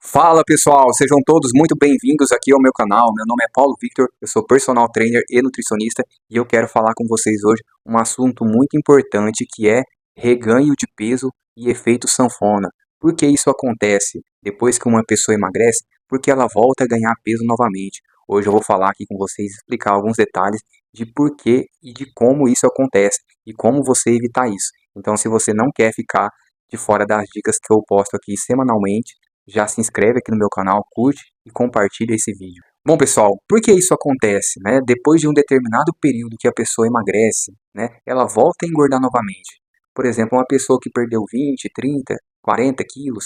Fala pessoal, sejam todos muito bem-vindos aqui ao meu canal. Meu nome é Paulo Victor, eu sou personal trainer e nutricionista e eu quero falar com vocês hoje um assunto muito importante que é reganho de peso e efeito sanfona. Por que isso acontece depois que uma pessoa emagrece? Porque ela volta a ganhar peso novamente. Hoje eu vou falar aqui com vocês, explicar alguns detalhes de por que e de como isso acontece e como você evitar isso. Então, se você não quer ficar de fora das dicas que eu posto aqui semanalmente, já se inscreve aqui no meu canal, curte e compartilha esse vídeo. Bom, pessoal, por que isso acontece, né? Depois de um determinado período que a pessoa emagrece, né, ela volta a engordar novamente. Por exemplo, uma pessoa que perdeu 20, 30, 40 quilos,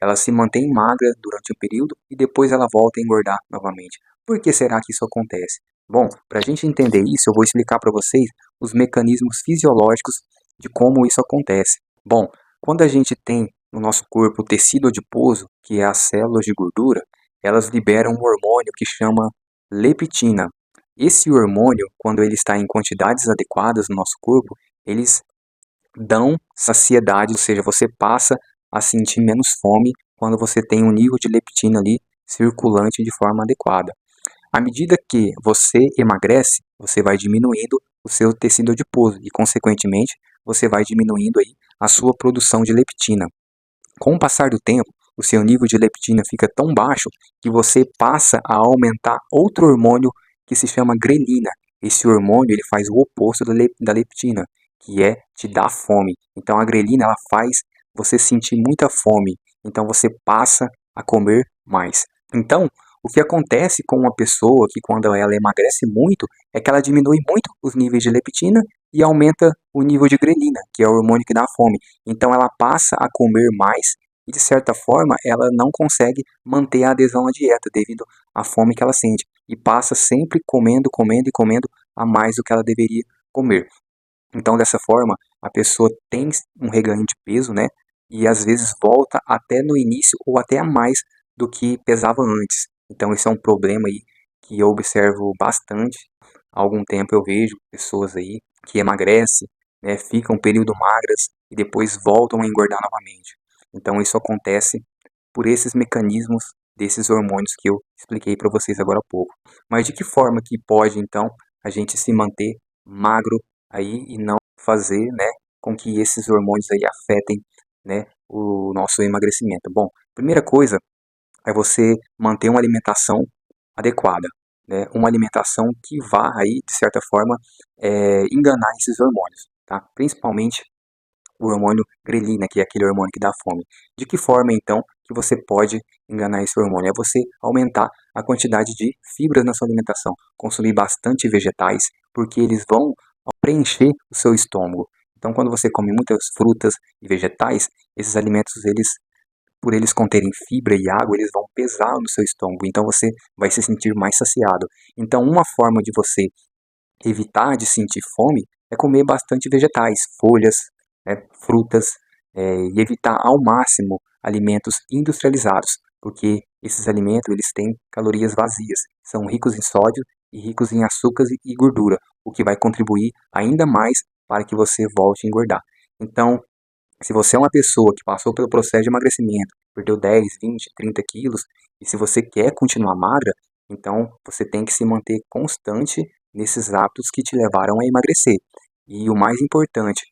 ela se mantém magra durante um período e depois ela volta a engordar novamente. Por que será que isso acontece? Bom, para a gente entender isso, eu vou explicar para vocês os mecanismos fisiológicos de como isso acontece. Bom, quando a gente tem no nosso corpo o tecido adiposo, que é as células de gordura, elas liberam um hormônio que chama leptina. Esse hormônio, quando ele está em quantidades adequadas no nosso corpo, eles dão saciedade, ou seja, você passa a sentir menos fome quando você tem um nível de leptina ali circulante de forma adequada. À medida que você emagrece, você vai diminuindo o seu tecido adiposo e, consequentemente, você vai diminuindo aí a sua produção de leptina. Com o passar do tempo, o seu nível de leptina fica tão baixo que você passa a aumentar outro hormônio que se chama grelina. Esse hormônio ele faz o oposto da leptina, que é te dar fome. Então a grelina ela faz você sentir muita fome. Então você passa a comer mais. Então, o que acontece com uma pessoa que quando ela emagrece muito é que ela diminui muito os níveis de leptina e aumenta o nível de grelina, que é o hormônio que dá fome. Então ela passa a comer mais e de certa forma ela não consegue manter a adesão à dieta devido à fome que ela sente e passa sempre comendo, comendo e comendo a mais do que ela deveria comer. Então dessa forma a pessoa tem um reganho de peso, né? E às vezes volta até no início ou até a mais do que pesava antes. Então esse é um problema aí que eu observo bastante. Há algum tempo eu vejo pessoas aí que emagrecem, né, ficam um período magras e depois voltam a engordar novamente. Então isso acontece por esses mecanismos desses hormônios que eu expliquei para vocês agora há pouco. Mas de que forma que pode então a gente se manter magro aí e não fazer, né, com que esses hormônios aí afetem, né, o nosso emagrecimento? Bom, primeira coisa é você manter uma alimentação adequada, né? Uma alimentação que vá aí, de certa forma, enganar esses hormônios, tá? Principalmente o hormônio grelina, que é aquele hormônio que dá fome. De que forma, então, que você pode enganar esse hormônio? É você aumentar a quantidade de fibras na sua alimentação, consumir bastante vegetais, porque eles vão preencher o seu estômago. Então, quando você come muitas frutas e vegetais, esses alimentos, eles por eles conterem fibra e água, eles vão pesar no seu estômago, então você vai se sentir mais saciado. Então, uma forma de você evitar de sentir fome é comer bastante vegetais, folhas, né, frutas, e evitar ao máximo alimentos industrializados, porque esses alimentos eles têm calorias vazias, são ricos em sódio e ricos em açúcares e gordura, o que vai contribuir ainda mais para que você volte a engordar. Então, se você é uma pessoa que passou pelo processo de emagrecimento, perdeu 10, 20, 30 quilos, e se você quer continuar magra, então você tem que se manter constante nesses hábitos que te levaram a emagrecer. E o mais importante,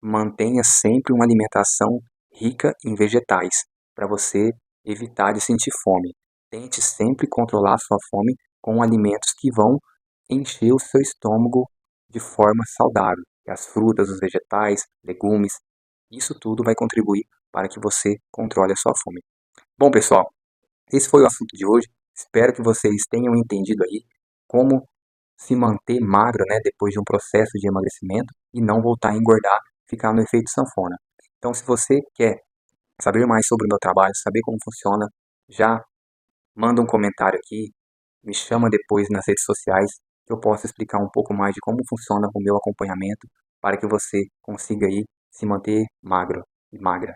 mantenha sempre uma alimentação rica em vegetais, para você evitar de sentir fome. Tente sempre controlar a sua fome com alimentos que vão encher o seu estômago de forma saudável. As frutas, os vegetais, legumes, isso tudo vai contribuir para que você controle a sua fome. Bom, pessoal, esse foi o assunto de hoje. Espero que vocês tenham entendido aí como se manter magro, né, depois de um processo de emagrecimento e não voltar a engordar, ficar no efeito sanfona. Então, se você quer saber mais sobre o meu trabalho, saber como funciona, já manda um comentário aqui, me chama depois nas redes sociais, que eu posso explicar um pouco mais de como funciona o meu acompanhamento para que você consiga aí se manter magro e magra.